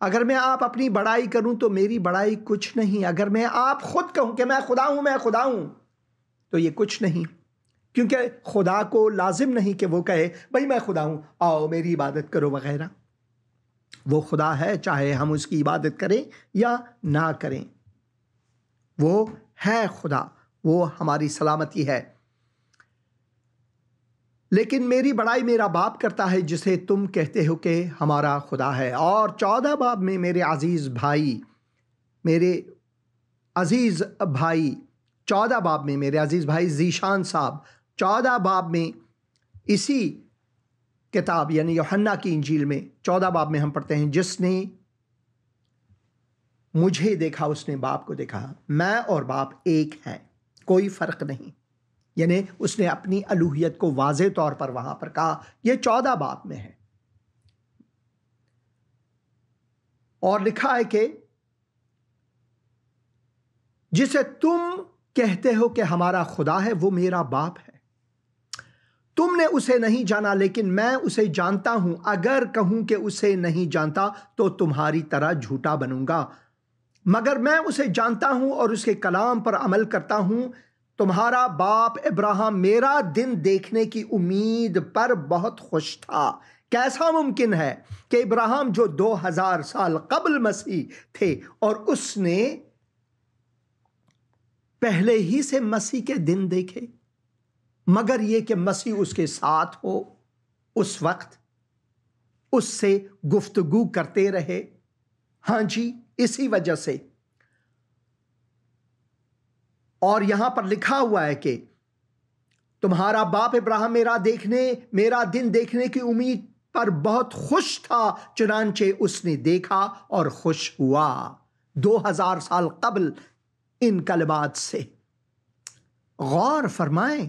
اگر میں آپ اپنی بڑائی کروں تو میری بڑائی کچھ نہیں، اگر میں آپ خود کہوں کہ میں خدا ہوں، میں خدا ہوں، تو یہ کچھ نہیں، کیونکہ خدا کو لازم نہیں کہ وہ کہے بھائی میں خدا ہوں، آؤ میری عبادت کرو وغیرہ۔ وہ خدا ہے، چاہے ہم اس کی عبادت کریں یا نہ کریں، وہ ہے خدا، وہ ہماری سلامتی ہے۔ لیکن میری بڑائی میرا باپ کرتا ہے جسے تم کہتے ہو کہ ہمارا خدا ہے۔ اور 14 باب میں میرے عزیز بھائی، 14 باب میں میرے عزیز بھائی ذیشان صاحب، 14 باب میں اسی کتاب یعنی یوحنا کی انجیل میں 14 باب میں ہم پڑھتے ہیں، جس نے مجھے دیکھا اس نے باپ کو دیکھا، میں اور باپ ایک ہیں، کوئی فرق نہیں۔ یعنی اس نے اپنی الوہیت کو واضح طور پر وہاں پر کہا۔ یہ 14 باب میں ہے، اور لکھا ہے کہ جسے تم کہتے ہو کہ ہمارا خدا ہے وہ میرا باپ ہے۔ تم نے اسے نہیں جانا لیکن میں اسے جانتا ہوں، اگر کہوں کہ اسے نہیں جانتا تو تمہاری طرح جھوٹا بنوں گا، مگر میں اسے جانتا ہوں اور اس کے کلام پر عمل کرتا ہوں۔ تمہارا باپ ابراہیم میرا دن دیکھنے کی امید پر بہت خوش تھا۔ کیسا ممکن ہے کہ ابراہیم جو 2000 سال قبل مسیح تھے اور اس نے پہلے ہی سے مسیح کے دن دیکھے؟ مگر یہ کہ مسیح اس کے ساتھ ہو، اس وقت اس سے گفتگو کرتے رہے۔ ہاں جی، اسی وجہ سے، اور یہاں پر لکھا ہوا ہے کہ تمہارا باپ ابراہیم میرا دن دیکھنے کی امید پر بہت خوش تھا، چنانچہ اس نے دیکھا اور خوش ہوا۔ 2000 سال قبل ان کلمات سے غور فرمائیں۔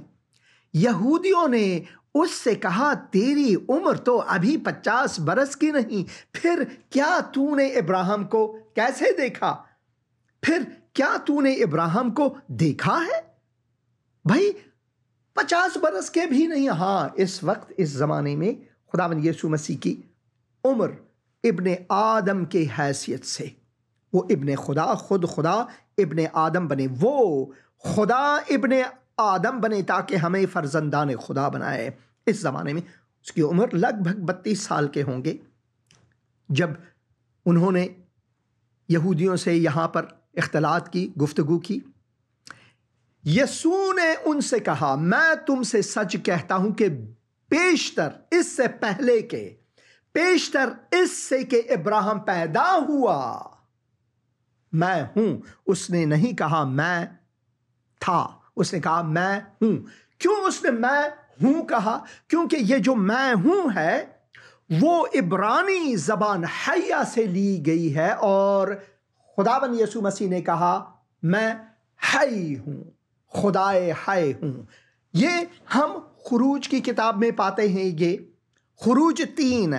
یہودیوں نے اس سے کہا تیری عمر تو ابھی 50 برس کی نہیں، پھر کیا تو نے ابراہیم کو کیسے دیکھا؟ پھر کیا تو نے ابراہیم کو دیکھا ہے؟ بھائی 50 برس کے بھی نہیں۔ ہاں، اس وقت اس زمانے میں خداوند یسوع مسیح کی عمر ابن آدم کی حیثیت سے، وہ ابن خدا، خود خدا ابن آدم بنے، وہ خدا ابن آدم بنے تاکہ ہمیں فرزندان خدا بنائے۔ اس زمانے میں اس کی عمر لگ بھگ 32 سال کے ہوں گے جب انہوں نے یہودیوں سے یہاں پر اختلاط کی، گفتگو کی۔ یسوع نے ان سے کہا میں تم سے سچ کہتا ہوں کہ پیشتر اس سے پہلے کے، پیشتر اس سے کہ ابراہیم پیدا ہوا میں ہوں۔ اس نے نہیں کہا میں تھا، اس نے کہا میں ہوں۔ کیوں اس نے میں ہوں کہا؟ کیونکہ یہ جو میں ہوں ہے وہ عبرانی زبان حیہ سے لی گئی ہے، اور خداوند یسوع مسیح نے کہا میں حی ہوں، خدائے حی ہوں۔ یہ ہم خروج کی کتاب میں پاتے ہیں، یہ خروج 3،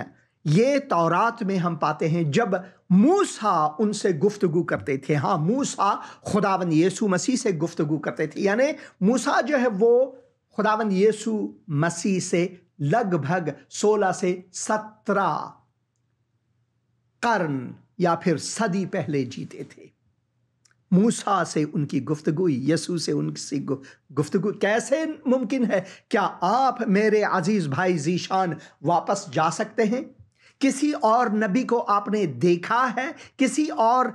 یہ تورات میں ہم پاتے ہیں جب موسیٰ ان سے گفتگو کرتے تھے۔ ہاں، موسیٰ خداوند یسوع مسیح سے گفتگو کرتے تھے، یعنی موسیٰ جو ہے وہ خداوند یسوع مسیح سے لگ بھگ 16 سے 17 قرن یا پھر صدی پہلے جیتے تھے۔ موسیٰ سے ان کی گفتگو، یسوع سے ان کی گفتگو کیسے ممکن ہے؟ کیا آپ میرے عزیز بھائی ذیشان واپس جا سکتے ہیں؟ کسی اور نبی کو آپ نے دیکھا ہے؟ کسی اور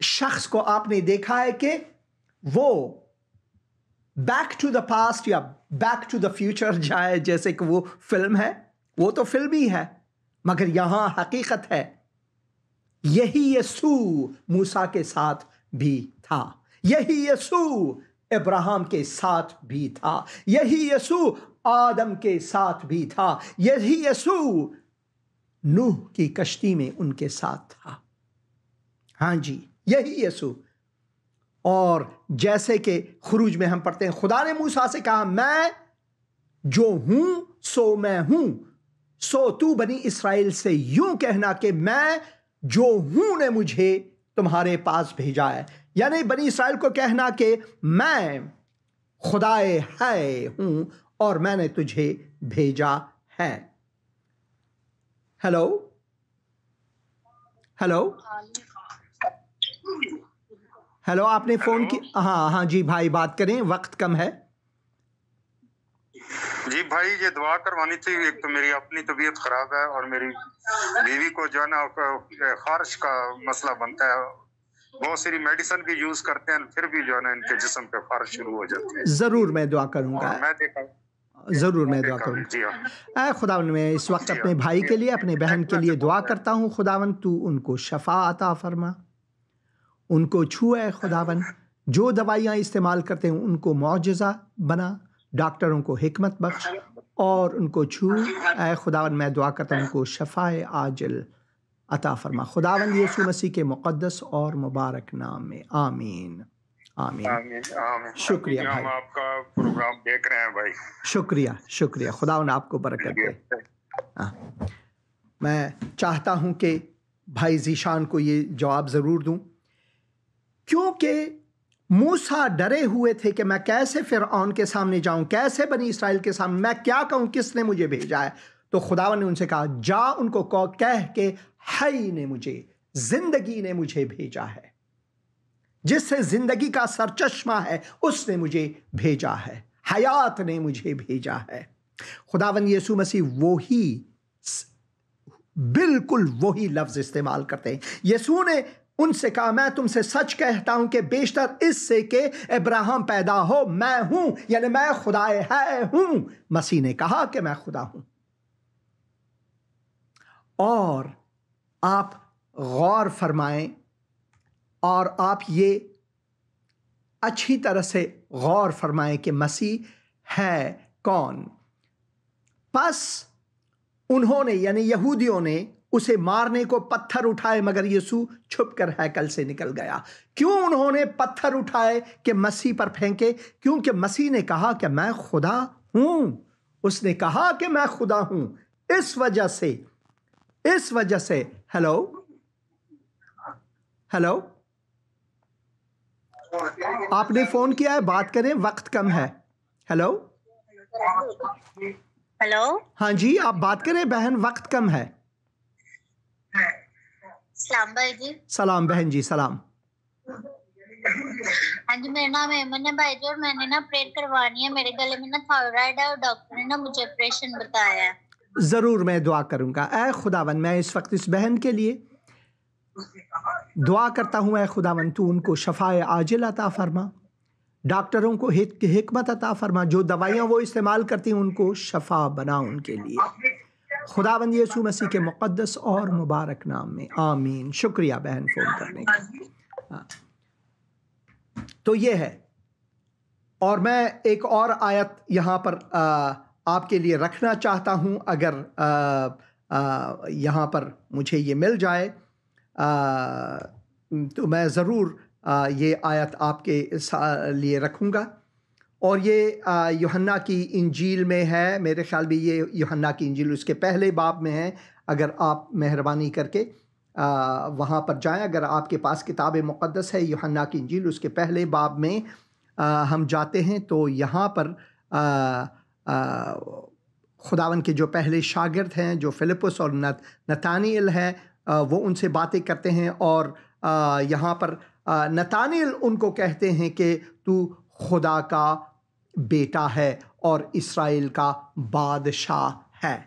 شخص کو آپ نے دیکھا ہے کہ وہ بیک ٹو دا پاسٹ یا بیک ٹو دا فیوچر جائے، جیسے کہ وہ فلم ہے؟ وہ تو فلم ہی ہے، مگر یہاں حقیقت ہے۔ یہی یسوع موسیٰ کے ساتھ بھی تھا، یہی یسوع ابراہیم کے ساتھ بھی تھا، یہی یسوع آدم کے ساتھ بھی تھا، یہی یسوع نوح کی کشتی میں ان کے ساتھ تھا۔ ہاں جی، یہی یسوع۔ اور جیسے کہ خروج میں ہم پڑھتے ہیں خدا نے موسیٰ سے کہا میں جو ہوں سو میں ہوں، سو تو بنی اسرائیل سے یوں کہنا کہ میں جو ہوں نے مجھے تمہارے پاس بھیجا ہے، یعنی بنی اسرائیل کو کہنا کہ میں خدائے ہے ہوں اور میں نے تجھے بھیجا ہے۔ ہیلو ہیلو ہیلو، آپ نے فون کی؟ ہاں جی بھائی بات کریں، وقت کم ہے۔ جی بھائی، یہ دعا کروانی تھی۔ ایک تو میری اپنی طبیعت خراب ہے اور میری بیوی کو جو ہے نا خارش کا مسئلہ بنتا ہے، بہت ساری میڈیسن بھی یوز کرتے ہیں، پھر بھی جو ہے نا ان کے جسم پہ خارش شروع ہو جاتی ہے۔ ضرور میں دعا کروں گا، ضرور میں دعا کروں گا۔ اے خداوند، میں اس وقت اپنے بھائی کے لیے، اپنے بہن کے لیے دعا کرتا ہوں۔ خداوند تو ان کو شفا عطا فرما، ان کو چھوئے خداوند، جو دوائیاں استعمال کرتے ہیں ان کو معجزہ بنا، ڈاکٹروں کو حکمت بخش اور ان کو چھو۔ اے خداوند، میں دعا کرتا ہوں ان کو شفائے عاجل عطا فرما، خداوند یسوع مسیح کے مقدس اور مبارک نام میں، آمین آمین آمین۔ شکریہ بھائی، ہم آپ کا پروگرام دیکھ رہے ہیں بھائی۔ شکریہ، خداوند آپ کو برکت دے۔ میں چاہتا ہوں کہ بھائی ذیشان کو یہ جواب ضرور دوں، کیونکہ موسیٰ ڈرے ہوئے تھے کہ میں کیسے فرعون کے سامنے جاؤں، کیسے بنی اسرائیل کے سامنے میں کیا کہوں، کس نے مجھے بھیجا ہے؟ تو خداوند نے ان سے کہا جا ان کو کہہ کہ حی نے مجھے، زندگی نے مجھے بھیجا ہے، جس سے زندگی کا سرچشمہ ہے اس نے مجھے بھیجا ہے، حیات نے مجھے بھیجا ہے۔ خداوند یسوع مسیح بالکل وہی لفظ استعمال کرتے ہیں۔ یسوع نے ان سے کہا میں تم سے سچ کہتا ہوں کہ بیشتر اس سے کہ ابراہیم پیدا ہو میں ہوں، یعنی میں خدا ہے ہوں۔ مسیح نے کہا کہ میں خدا ہوں۔ اور آپ غور فرمائیں اور آپ یہ اچھی طرح سے غور فرمائیں کہ مسیح ہے کون۔ پس انہوں نے یعنی یہودیوں نے اسے مارنے کو پتھر اٹھائے، مگر یسوع چھپ کر ہیکل سے نکل گیا۔ کیوں انہوں نے پتھر اٹھائے کہ مسیح پر پھینکے؟ کیونکہ مسیح نے کہا کہ میں خدا ہوں۔ اس نے کہا کہ میں خدا ہوں۔ اس وجہ سے ہیلو آپ نے فون کیا ہے، بات کریں، وقت کم ہے۔ ہیلو ہاں جی آپ بات کریں بہن، وقت کم ہے۔ سلام بھائی جی۔ سلام بہن جی، سلام۔ ہاں جی میرا نام ایمن ہے بھائی جی، اور میں نے نا پریڈ کروانی ہے، میرے گلے میں نا تھائرائڈ ہے اور ڈاکٹر نے نا مجھے آپریشن بتایا ہے۔ ضرور میں دعا کروں گا۔ اے خداوند میں اس وقت اس بہن کے لیے دعا کرتا ہوں، اے خداوند تو ان کو شفائے عاجل عطا فرما، ڈاکٹروں کو حکمت عطا فرما، جو دوائیاں وہ استعمال کرتی ہیں ان کو شفا بنا ان کے لیے، خداوند یسوع مسیح کے مقدس اور مبارک نام میں، آمین۔ شکریہ بہن فون کرنے کا۔ تو یہ ہے، اور میں ایک اور آیت یہاں پر آپ کے لیے رکھنا چاہتا ہوں، اگر یہاں پر مجھے یہ مل جائے تو میں ضرور یہ آیت آپ کے لیے رکھوں گا، اور یہ یوحنا کی انجیل میں ہے، میرے خیال بھی یہ یوحنا کی انجیل اس کے پہلے باب میں ہے۔ اگر آپ مہربانی کر کے وہاں پر جائیں، اگر آپ کے پاس کتاب مقدس ہے یوحنا کی انجیل اس کے پہلے باب میں ہم جاتے ہیں، تو یہاں پر خداوند کے جو پہلے شاگرد ہیں، جو فلپس اور نتانیل ہیں، وہ ان سے باتیں کرتے ہیں، اور یہاں پر نتانیل ان کو کہتے ہیں کہ تو خدا کا بیٹا ہے اور اسرائیل کا بادشاہ ہے۔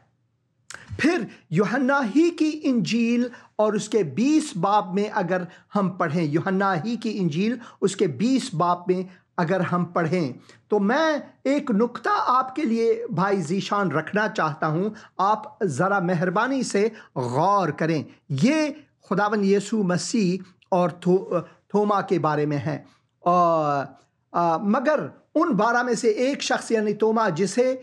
پھر یوحنا ہی کی انجیل اور اس کے 20 باب میں اگر ہم پڑھیں، یوحنا ہی کی انجیل اس کے 20 باب میں اگر ہم پڑھیں، تو میں ایک نکتہ آپ کے لیے بھائی ذیشان رکھنا چاہتا ہوں، آپ ذرا مہربانی سے غور کریں۔ یہ خداوند یسوع مسیح اور توما کے بارے میں ہے، مگر ان 12 میں سے ایک شخص یعنی توما، جسے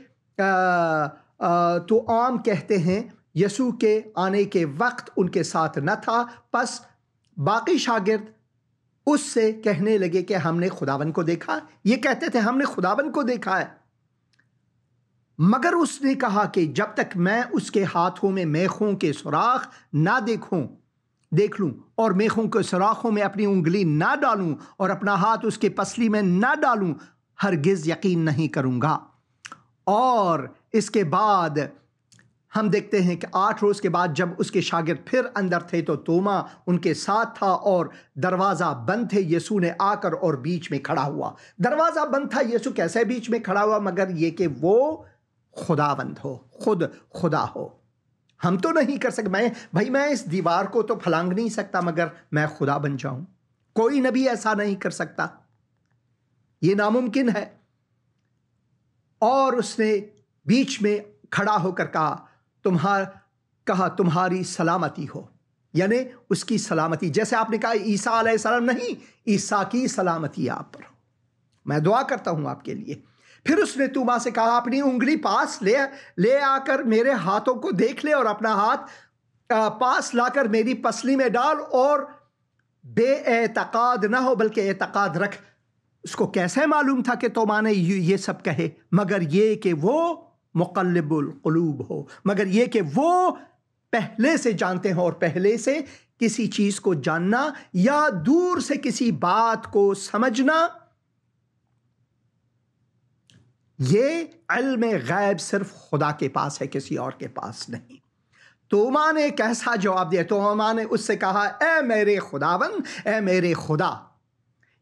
تو عام کہتے ہیں، یسوع کے آنے کے وقت ان کے ساتھ نہ تھا۔ پس باقی شاگرد اس سے کہنے لگے کہ ہم نے خداوند کو دیکھا، یہ کہتے تھے ہم نے خداوند کو دیکھا ہے، مگر اس نے کہا کہ جب تک میں اس کے ہاتھوں میں میخوں کے سوراخ نہ دیکھ لوں اور میخوں کے سوراخوں میں اپنی انگلی نہ ڈالوں اور اپنا ہاتھ اس کے پسلی میں نہ ڈالوں، ہرگز یقین نہیں کروں گا۔ اور اس کے بعد ہم دیکھتے ہیں کہ 8 روز کے بعد جب اس کے شاگرد پھر اندر تھے تو توما ان کے ساتھ تھا اور دروازہ بند تھے۔ یسوع نے آ کر اور بیچ میں کھڑا ہوا۔ دروازہ بند تھا، یسوع کیسے بیچ میں کھڑا ہوا؟ مگر یہ کہ وہ خداوند ہو، خود خدا ہو۔ ہم تو نہیں کر سکتے، میں اس دیوار کو تو پھلانگ نہیں سکتا، مگر میں خدا بن جاؤں، کوئی نبی ایسا نہیں کر سکتا، یہ ناممکن ہے۔ اور اس نے بیچ میں کھڑا ہو کر کہا تمہاری سلامتی ہو، یعنی اس کی سلامتی، جیسے آپ نے کہا عیسیٰ علیہ السلام، نہیں، عیسیٰ کی سلامتی آپ پر ہو۔ میں دعا کرتا ہوں آپ کے لیے۔ پھر اس نے توما سے کہا اپنی انگلی پاس لے آ کر میرے ہاتھوں کو دیکھ لے، اور اپنا ہاتھ پاس لا کر میری پسلی میں ڈال، اور بے اعتقاد نہ ہو بلکہ اعتقاد رکھ۔ اس کو کیسے معلوم تھا کہ توما نے یہ سب کہے؟ مگر یہ کہ وہ مقلب القلوب ہو، مگر یہ کہ وہ پہلے سے جانتے ہیں، اور پہلے سے کسی چیز کو جاننا یا دور سے کسی بات کو سمجھنا، یہ علم غیب صرف خدا کے پاس ہے، کسی اور کے پاس نہیں۔ توما نے کیسا جواب دیا؟ توما نے اس سے کہا اے میرے خداوند، اے میرے خدا،